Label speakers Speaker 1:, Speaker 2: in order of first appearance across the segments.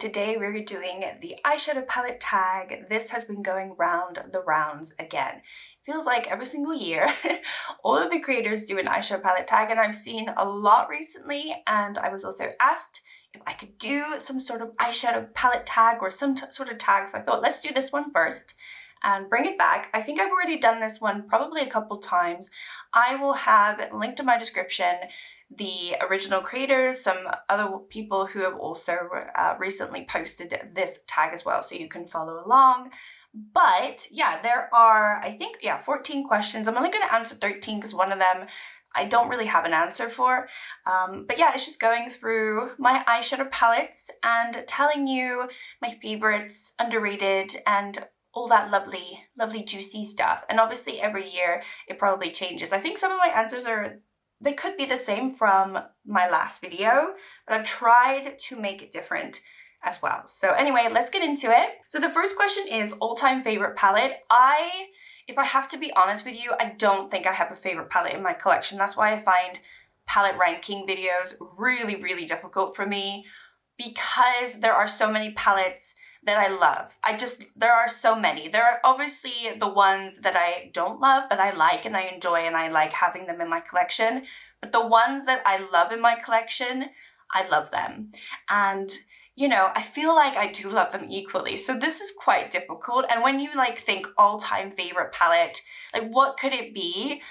Speaker 1: today we're doing the eyeshadow palette tag. This has been going round the rounds again. Feels like every single year all of the creators do an eyeshadow palette tag, and I've seen a lot recently, and I was also asked if I could do some sort of eyeshadow palette tag or some sort of tag, so I thought let's do this one first and bring it back. I think I've already done this one probably a couple times. I will have linked in my description the original creators, some other people who have also recently posted this tag as well, so you can follow along. But yeah, there are, I think, 14 questions. I'm only going to answer 13 because one of them I don't really have an answer for. But yeah, it's just going through my eyeshadow palettes and telling you my favorites, underrated, and all that lovely juicy stuff. And obviously every year it probably changes. I think some of my answers they could be the same from my last video, but I've tried to make it different as well. So anyway, let's get into it. So the first question is all-time favorite palette. If I have to be honest with you, I don't think I have a favorite palette in my collection. That's why I find palette ranking videos really difficult for me, because there are so many palettes that I love. There are so many. There are obviously the ones that I don't love, but I like and I enjoy and I like having them in my collection. But the ones that I love in my collection, I love them. And you know, I feel like I do love them equally. So this is quite difficult. And when you think all-time favorite palette, what could it be?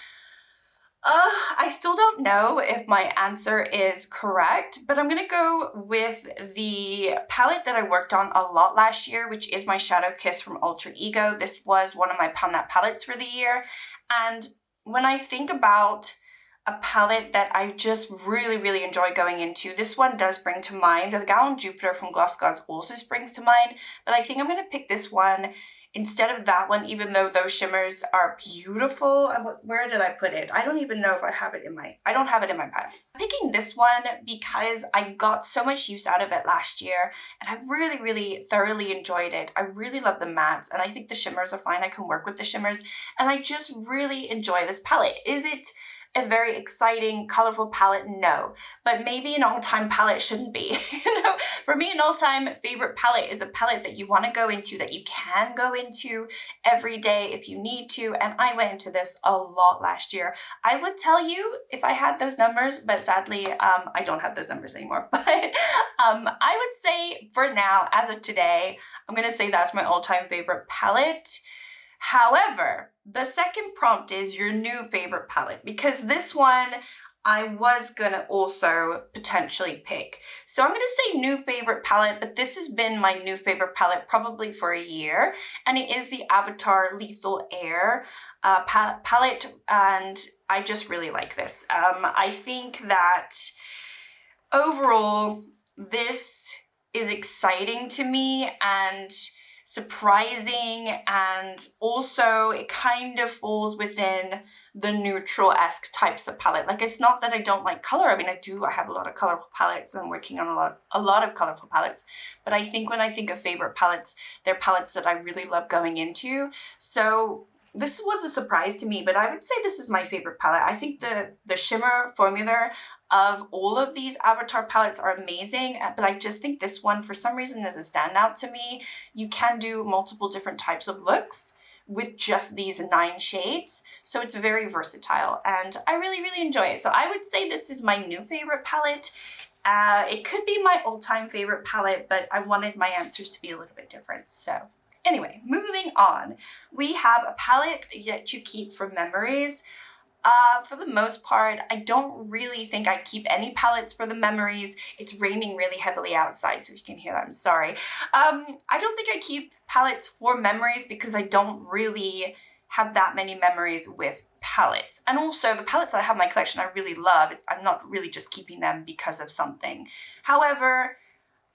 Speaker 1: I still don't know if my answer is correct, but I'm gonna go with the palette that I worked on a lot last year, which is my Shadow Kiss from Alter Ego. This was one of my palette palettes for the year. And when I think about a palette that I just really enjoy going into, this one does bring to mind. The Gown Jupiter from GlossGods also springs to mind, but I think I'm gonna pick this one instead of that one, even though those shimmers are beautiful. Where did I put it? I don't even know if I have it in I don't have it in my palette. I'm picking this one because I got so much use out of it last year, and I really thoroughly enjoyed it. I really love the mattes, and I think the shimmers are fine. I can work with the shimmers, and I just really enjoy this palette. Is it a very exciting, colorful palette? No, but maybe an all-time palette shouldn't be. You know, for me, an all-time favorite palette is a palette that you want to go into, that you can go into every day if you need to. And I went into this a lot last year. I would tell you if I had those numbers, but sadly, I don't have those numbers anymore. But I would say for now, as of today, I'm gonna say that's my all-time favorite palette. However, the second prompt is your new favorite palette, because this one I was gonna also potentially pick. So I'm gonna say new favorite palette, but this has been my new favorite palette probably for a year, and it is the Avatar Lethal Air palette, and I just really like this. I think that overall this is exciting to me and surprising, and also it kind of falls within the neutral-esque types of palette. It's not that I don't like color. I mean, I have a lot of colorful palettes, and I'm working on a lot of colorful palettes, but I think when I think of favorite palettes, they're palettes that I really love going into. So this was a surprise to me, but I would say this is my favorite palette. I think the shimmer formula of all of these Avatar palettes are amazing, but I just think this one, for some reason, is a standout to me. You can do multiple different types of looks with just these 9 shades, so it's very versatile, and I really enjoy it. So I would say this is my new favorite palette. It could be my all-time favorite palette, but I wanted my answers to be a little bit different. So anyway, moving on, we have a palette yet to keep for memories. For the most part, I don't really think I keep any palettes for the memories. It's raining really heavily outside, so if you can hear that, I'm sorry. I don't think I keep palettes for memories because I don't really have that many memories with palettes. And also, the palettes that I have in my collection I really love. I'm not really just keeping them because of something. However,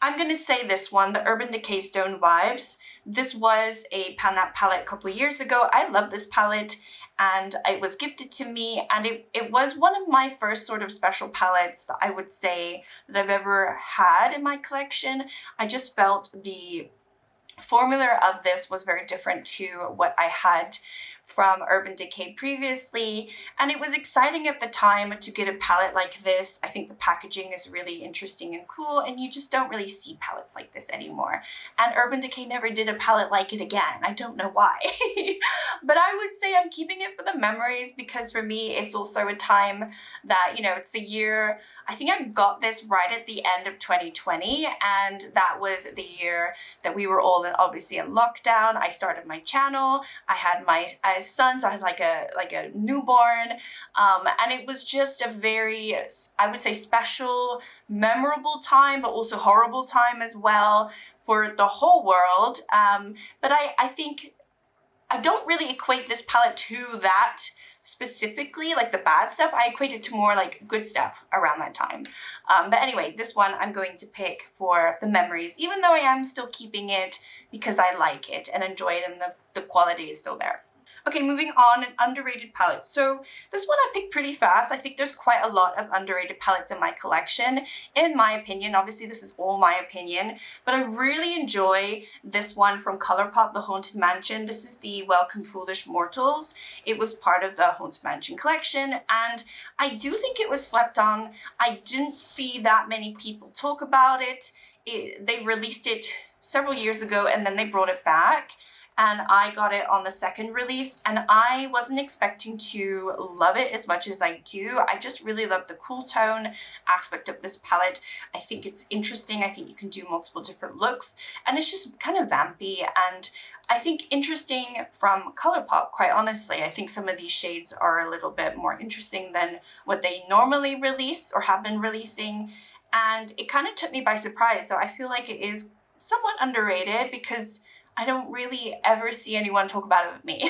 Speaker 1: I'm gonna say this one, the Urban Decay Stone Vibes. This was a palette a couple years ago. I love this palette, and it was gifted to me, and it was one of my first sort of special palettes that I would say that I've ever had in my collection. I just felt the formula of this was very different to what I had from Urban Decay previously, and it was exciting at the time to get a palette like this. I think the packaging is really interesting and cool, and you just don't really see palettes like this anymore. And Urban Decay never did a palette like it again. I don't know why. But I would say I'm keeping it for the memories, because for me, it's also a time that, you know, it's the year, I think I got this right at the end of 2020, and that was the year that we were all obviously in lockdown. I started my channel. I had my son, so I had like a newborn, and it was just a very, I would say, special, memorable time, but also horrible time as well for the whole world. But I think I don't really equate this palette to that specifically, like the bad stuff. I equate it to more like good stuff around that time. But anyway, this one I'm going to pick for the memories, even though I am still keeping it because I like it and enjoy it, and the quality is still there. Okay, moving on, an underrated palette. So this one I picked pretty fast. I think there's quite a lot of underrated palettes in my collection, in my opinion. Obviously, this is all my opinion, but I really enjoy this one from ColourPop, the Haunted Mansion. This is the Welcome Foolish Mortals. It was part of the Haunted Mansion collection, and I do think it was slept on. I didn't see that many people talk about it. They released it several years ago, and then they brought it back. And I got it on the second release, and I wasn't expecting to love it as much as I do. I just really love the cool tone aspect of this palette. I think it's interesting. I think you can do multiple different looks, and it's just kind of vampy, and I think interesting from ColourPop, quite honestly. I think some of these shades are a little bit more interesting than what they normally release or have been releasing, and it kind of took me by surprise. So I feel like it is somewhat underrated because I don't really ever see anyone talk about it with me.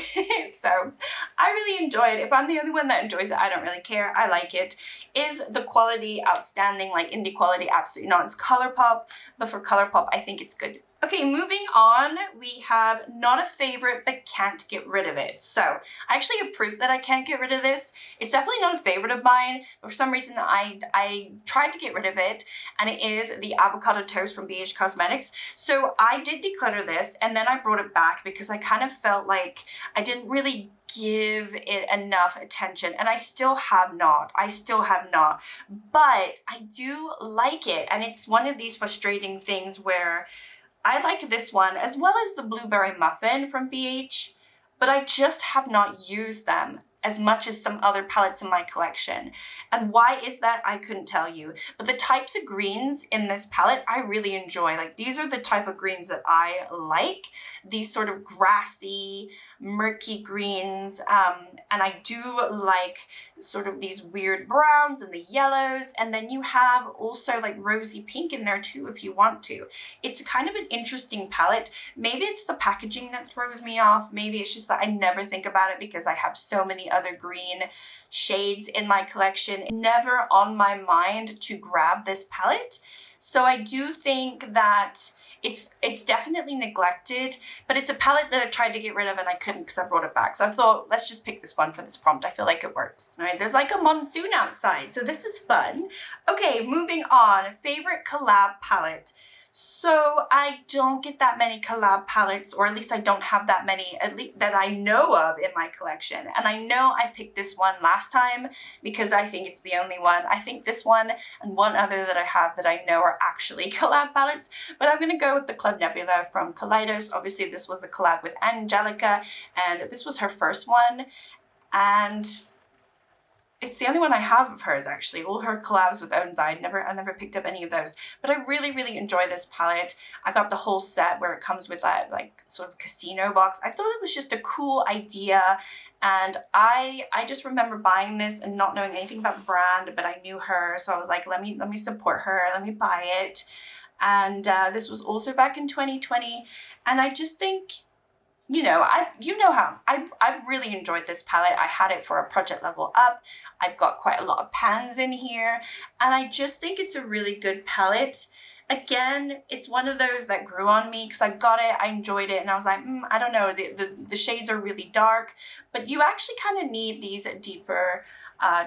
Speaker 1: So I really enjoy it. If I'm the only one that enjoys it, I don't really care. I like it. Is the quality outstanding, like indie quality? Absolutely not. It's ColourPop, but for ColourPop, I think it's good. Okay, moving on, we have not a favorite, but can't get rid of it. So I actually have proof that I can't get rid of this. It's definitely not a favorite of mine, but for some reason I tried to get rid of it, and it is the Avocado Toast from BH Cosmetics. So I did declutter this, and then I brought it back because I kind of felt like I didn't really give it enough attention, and I still have not, but I do like it, and it's one of these frustrating things where I like this one as well as the Blueberry Muffin from BH, but I just have not used them as much as some other palettes in my collection. And why is that? I couldn't tell you. But the types of greens in this palette, I really enjoy. Like, these are the type of greens that I like. These sort of grassy, murky greens. And I do like sort of these weird browns and the yellows. And then you have also like rosy pink in there too, if you want to. It's kind of an interesting palette. Maybe it's the packaging that throws me off. Maybe it's just that I never think about it because I have so many other green shades in my collection. It's never on my mind to grab this palette. So I do think that it's definitely neglected, but it's a palette that I tried to get rid of and I couldn't because I brought it back. So I thought, let's just pick this one for this prompt. I feel like it works. All right, there's like a monsoon outside, so this is fun. Okay, moving on. Favorite collab palette. So I don't get that many collab palettes, or at least I don't have that many at least that I know of in my collection. And I know I picked this one last time because I think it's the only one. I think this one and one other that I have that I know are actually collab palettes, but I'm gonna go with the Club Nebula from Kaleidos. Obviously this was a collab with Angelica, and this was her first one. And it's the only one I have of hers, actually. All her collabs with Owens, I never picked up any of those. But I really, really enjoy this palette. I got the whole set where it comes with that like sort of casino box. I thought it was just a cool idea. And I just remember buying this and not knowing anything about the brand, but I knew her. So I was like, let me support her, let me buy it. And this was also back in 2020. And I just think, you know how I really enjoyed this palette. I had it for a project level up. I've got quite a lot of pans in here, and I just think it's a really good palette. Again, it's one of those that grew on me because I got it, I enjoyed it, and I was like, I don't know, the shades are really dark, but you actually kind of need these deeper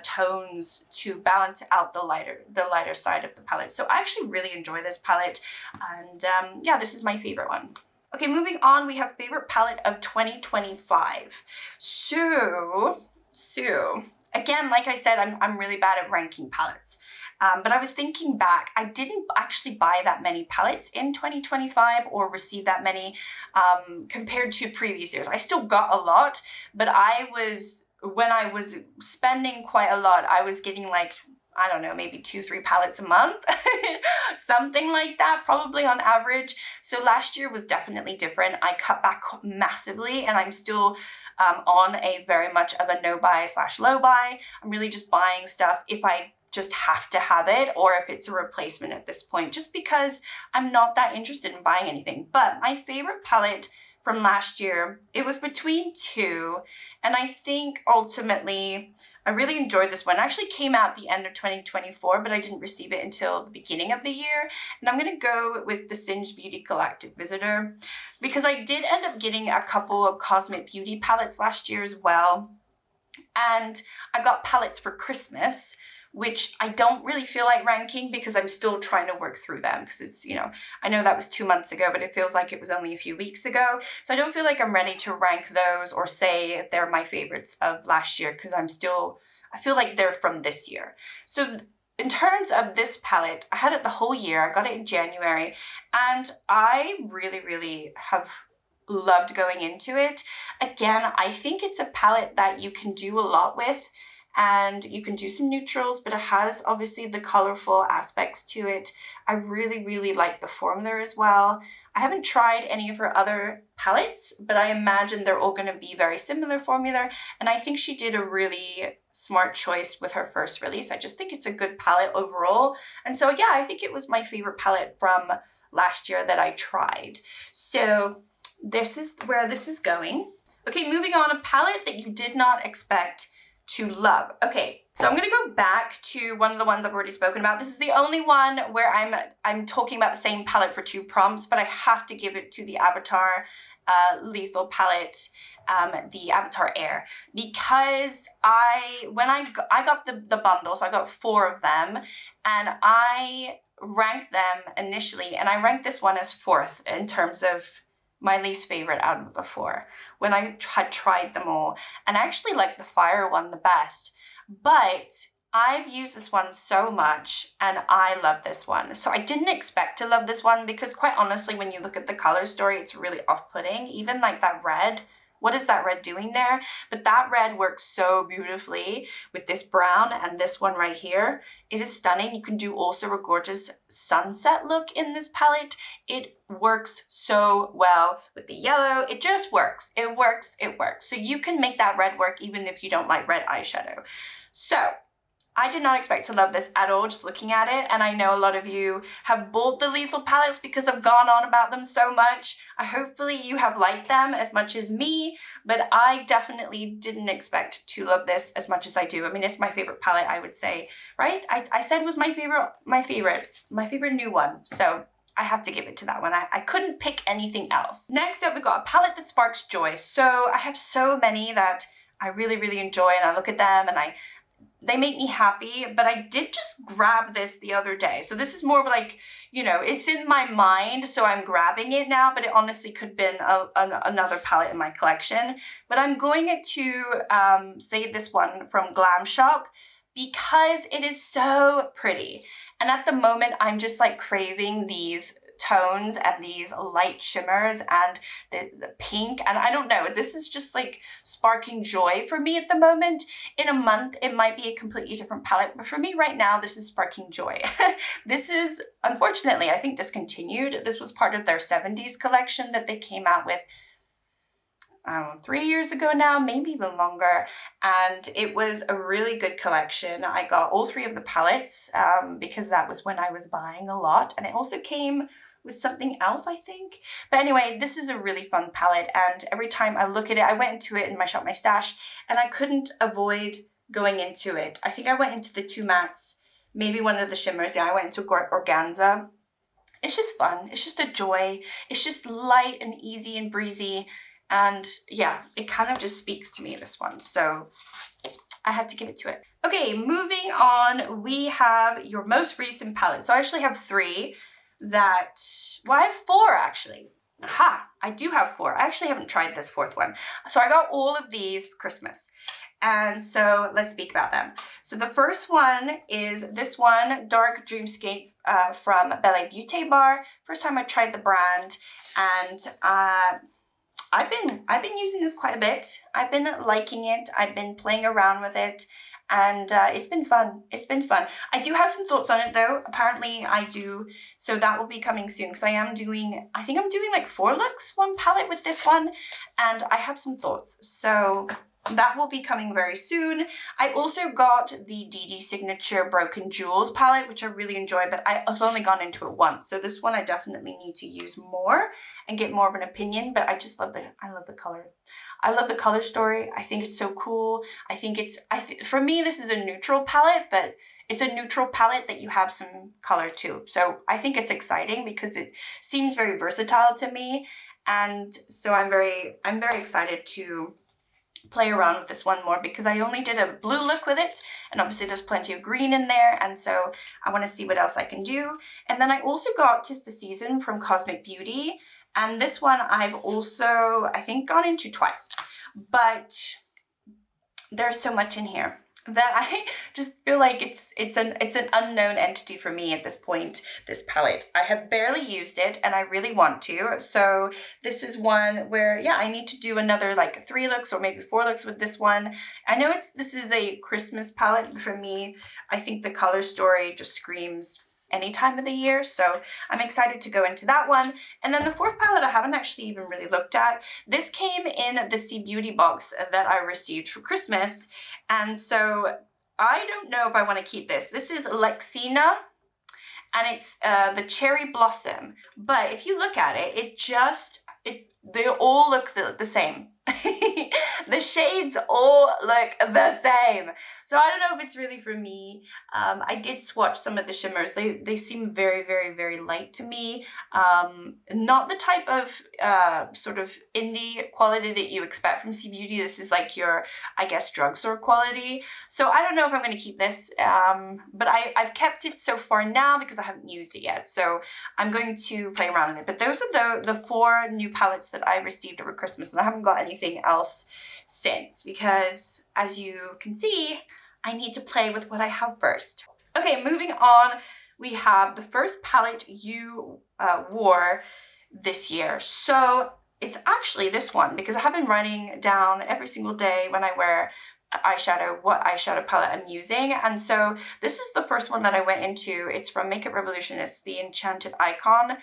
Speaker 1: tones to balance out the lighter side of the palette. So I actually really enjoy this palette, and yeah, this is my favorite one. Okay, moving on, we have favorite palette of 2025. So again, like I said, I'm really bad at ranking palettes. But I was thinking back, I didn't actually buy that many palettes in 2025 or receive that many compared to previous years. I still got a lot, but when I was spending quite a lot, I was getting like, I don't know, maybe 2-3 palettes a month, something like that, probably on average. So last year was definitely different. I cut back massively, and I'm still on a very much of a no buy / low buy. I'm really just buying stuff if I just have to have it, or if it's a replacement at this point, just because I'm not that interested in buying anything. But my favorite palette from last year, it was between two, and I think ultimately I really enjoyed this one. It actually came out the end of 2024, but I didn't receive it until the beginning of the year. And I'm gonna go with the Singed Beauty Galactic Visitor, because I did end up getting a couple of Cosmic Beauty palettes last year as well. And I got palettes for Christmas, which I don't really feel like ranking because I'm still trying to work through them, because it's, you know, I know that was 2 months ago, but it feels like it was only a few weeks ago. So I don't feel like I'm ready to rank those or say if they're my favorites of last year, because I feel like they're from this year. So in terms of this palette, I had it the whole year. I got it in January, and I really, really have loved going into it. Again, I think it's a palette that you can do a lot with, and you can do some neutrals, but it has obviously the colorful aspects to it. I really, really like the formula as well. I haven't tried any of her other palettes, but I imagine they're all going to be very similar formula, and I think she did a really smart choice with her first release. I just think it's a good palette overall, and so yeah, I think it was my favorite palette from last year that I tried. So this is where this is going. Okay, moving on, a palette that you did not expect to love. Okay, so I'm gonna go back to one of the ones I've already spoken about. This is the only one where I'm talking about the same palette for 2 prompts, but I have to give it to the Avatar Lethal palette, the Avatar Air, because when I got the bundles, I got 4 of them, and I ranked them initially, and I ranked this one as 4th in terms of my least favorite out of the 4 when I had tried them all, and I actually like the fire one the best, but I've used this one so much and I love this one. So I didn't expect to love this one, because quite honestly, when you look at the color story, it's really off-putting. Even like that red, what is that red doing there? But that red works so beautifully with this brown and this one right here. It is stunning. You can do also a gorgeous sunset look in this palette. It works so well with the yellow. It just works. It works. It works. So you can make that red work even if you don't like red eyeshadow. So I did not expect to love this at all just looking at it, and I know a lot of you have bought the Lethal palettes because I've gone on about them so much. Hopefully you have liked them as much as me, but I definitely didn't expect to love this as much as I do. I mean, it's my favorite palette, I would say, right? I said it was my favorite new one, so I have to give it to that one. I couldn't pick anything else. Next up, we got a palette that sparks joy. So I have so many that I really, really enjoy, and I look at them and they make me happy, but I did just grab this the other day. So this is more like, you know, it's in my mind, so I'm grabbing it now, but it honestly could have been another palette in my collection. But I'm going to say this one from Glamshop, because it is so pretty. And at the moment, I'm just like craving these tones and these light shimmers and the pink, and I don't know, this is just like sparking joy for me at the moment. In a month it might be a completely different palette, but for me right now this is sparking joy. This is unfortunately I think discontinued. This was part of their 70s collection that they came out with, I don't know, 3 years ago now, maybe even longer, and it was a really good collection. I got all 3 of the palettes because that was when I was buying a lot, and it also came with something else, I think. But anyway, this is a really fun palette, and every time I look at it, I went into it in my Shop My Stash, and I couldn't avoid going into it. I think I went into the 2 mattes, maybe one of the shimmers. Yeah, I went into Organza. It's just fun. It's just a joy. It's just light and easy and breezy. And yeah, it kind of just speaks to me, this one. So I had to give it to it. Okay, moving on, we have your most recent palette. So I actually have 3 that, well, I have 4 actually. Aha, I do have 4. I actually haven't tried this 4th one. So I got all of these for Christmas. And so let's speak about them. So the first one is this one, Dark Dreamscape from BelleBeaute Bar. First time I tried the brand, and I've been using this quite a bit. I've been liking it. I've been playing around with it, and it's been fun. It's been fun. I do have some thoughts on it though. Apparently I do. So that will be coming soon, because I think I'm doing like 4 looks, 1 palette with this one, and I have some thoughts. So that will be coming very soon. I also got the DD Signature Broken Jewels palette, which I really enjoy, but I've only gone into it once. So this one I definitely need to use more and get more of an opinion, but I just love I love the color. I love the color story. I think it's so cool. For me, this is a neutral palette, but it's a neutral palette that you have some color too. So I think it's exciting because it seems very versatile to me. And so I'm very excited to play around with this one more, because I only did a blue look with it, and obviously there's plenty of green in there, and so I want to see what else I can do. And then I also got 'Tis the Season from Cosmic Beauty, and this one I've also, I think, gone into twice, but there's so much in here that I just feel like it's an unknown entity for me at this point, this palette. I have barely used it, and I really want to. So this is one where, yeah, I need to do another like 3 looks or maybe 4 looks with this one. I know this is a Christmas palette, but for me, I think the color story just screams any time of the year, so I'm excited to go into that one. And then the 4th palette I haven't actually even really looked at. This came in the C Beauty box that I received for Christmas, and so I don't know if I want to keep this. This is Lexina, and it's the Cherry Blossom, but if you look at it, they all look the same. The shades all look the same. So I don't know if it's really for me. I did swatch some of the shimmers. They seem very, very, very light to me. Not the type of sort of indie quality that you expect from C Beauty. This is like your, I guess, drugstore quality. So I don't know if I'm going to keep this, but I've kept it so far now because I haven't used it yet. So I'm going to play around with it. But those are the 4 new palettes that I received over Christmas, and I haven't got anything else since, because as you can see, I need to play with what I have first. Okay, moving on, we have the first palette you wore this year. So it's actually this one, because I have been writing down every single day when I wear eyeshadow what eyeshadow palette I'm using, and so this is the first one that I went into. It's from Makeup Revolution. It's the Enchanted Icon,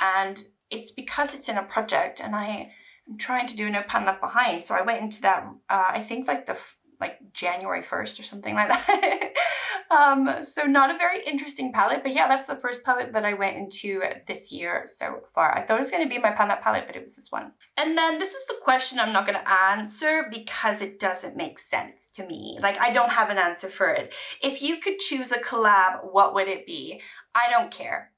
Speaker 1: and it's because it's in a project, and I'm trying to do No Pan Left Behind, so I went into that, I think like January 1st or something like that. So not a very interesting palette, but yeah, that's the first palette that I went into this year so far. I thought it was going to be my Pan That palette, but it was this one. And then this is the question I'm not going to answer because it doesn't make sense to me. Like, I don't have an answer for it. If you could choose a collab, what would it be? I don't care.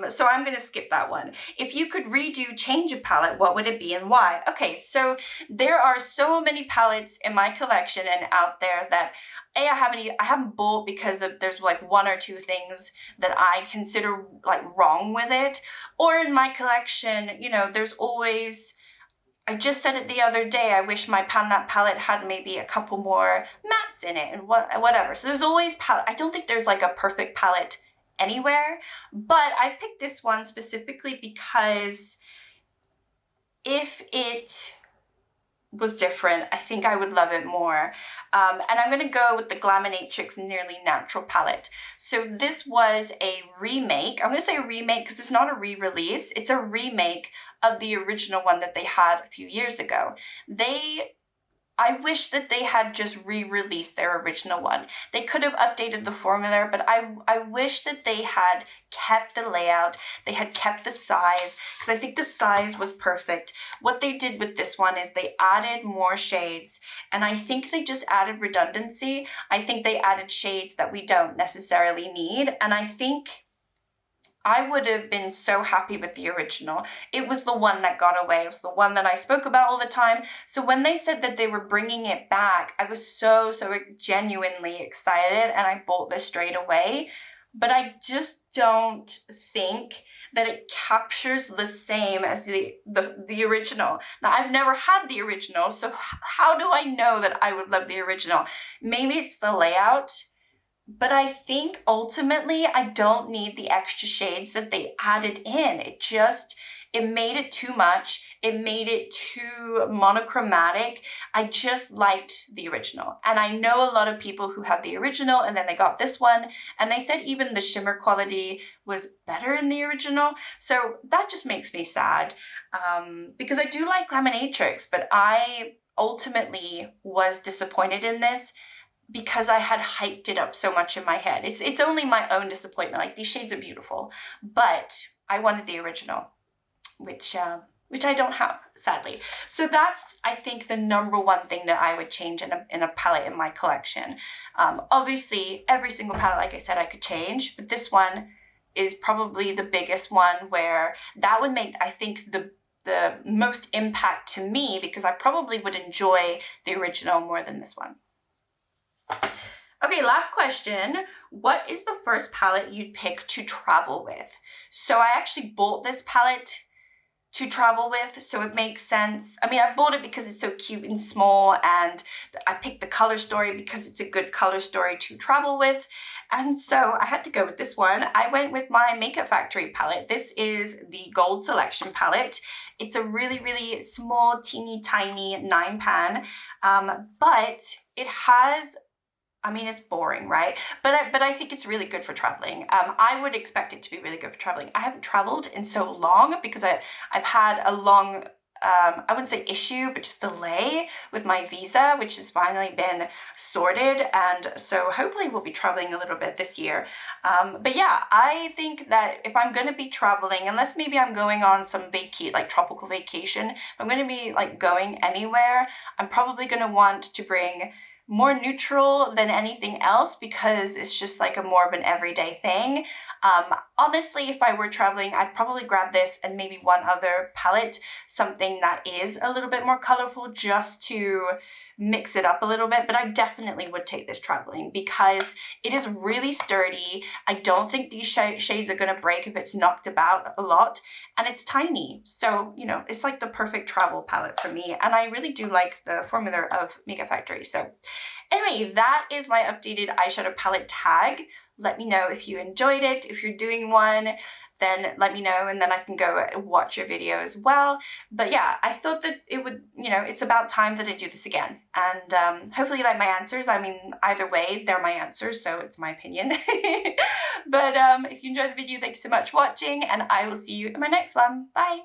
Speaker 1: So I'm going to skip that one. If you could change a palette, what would it be and why? Okay, so there are so many palettes in my collection and out there that I haven't bought because there's like 1 or 2 things that I consider like wrong with it. Or in my collection, you know, there's always, I just said it the other day, I wish my Pan That palette had maybe a couple more mattes in it and whatever. So there's always palette. I don't think there's like a perfect palette anywhere, but I've picked this one specifically because if it was different, I think I would love it more. And I'm going to go with the Glaminatrix Nearly Natural palette. So this was a remake. I'm going to say a remake because it's not a re-release. It's a remake of the original one that they had a few years ago. I wish that they had just re-released their original one. They could have updated the formula, but I wish that they had kept the layout, they had kept the size, because I think the size was perfect. What they did with this one is they added more shades, and I think they just added redundancy. I think they added shades that we don't necessarily need, and I think I would have been so happy with the original. It was the one that got away. It was the one that I spoke about all the time. So when they said that they were bringing it back, I was so genuinely excited, and I bought this straight away. but I just don't think that it captures the same as the original. Now, I've never had the original, so how do I know that I would love the original? Maybe it's the layout, but I think ultimately I don't need the extra shades that they added in. It made it too much. It made it too monochromatic. I just liked the original. And I know a lot of people who had the original and then they got this one, and they said even the shimmer quality was better in the original. So that just makes me sad, because I do like Laminatrix, but I ultimately was disappointed in this because I had hyped it up so much in my head. It's only my own disappointment. Like, these shades are beautiful, but I wanted the original, which I don't have, sadly. So that's, I think, the number one thing that I would change in a palette in my collection. Obviously, every single palette, like I said, I could change, but this one is probably the biggest one where that would make, I think, the most impact to me, because I probably would enjoy the original more than this one. Okay, last question. What is the first palette you'd pick to travel with? So I actually bought this palette to travel with, so it makes sense. I mean, I bought it because it's so cute and small, and I picked the color story because it's a good color story to travel with, and so I had to go with this one. I went with my Makeup Factory palette. This is the Gold Selection palette. It's a really, really small, teeny tiny 9-pan, but it has, I mean, it's boring, right? But I think it's really good for traveling. I would expect it to be really good for traveling. I haven't traveled in so long because I've had a long, I wouldn't say issue, but just delay with my visa, which has finally been sorted. And so hopefully we'll be traveling a little bit this year. But yeah, I think that if I'm going to be traveling, unless maybe I'm going on some like tropical vacation, if I'm going to be like going anywhere, I'm probably going to want to bring more neutral than anything else, because it's just like a more of an everyday thing. Honestly, if I were traveling, I'd probably grab this and maybe one other palette, something that is a little bit more colorful, just to mix it up a little bit. But I definitely would take this traveling because it is really sturdy. I don't think these shades are going to break if it's knocked about a lot, and it's tiny. So, you know, it's like the perfect travel palette for me, and I really do like the formula of Makeup Factory. So anyway, that is my updated eyeshadow palette tag. Let me know if you enjoyed it. If you're doing one, then let me know, and then I can go watch your video as well. But yeah, I thought that it would, you know, it's about time that I do this again. And hopefully you like my answers. I mean, either way, they're my answers, so it's my opinion. But if you enjoyed the video, thank you so much for watching, and I will see you in my next one. Bye!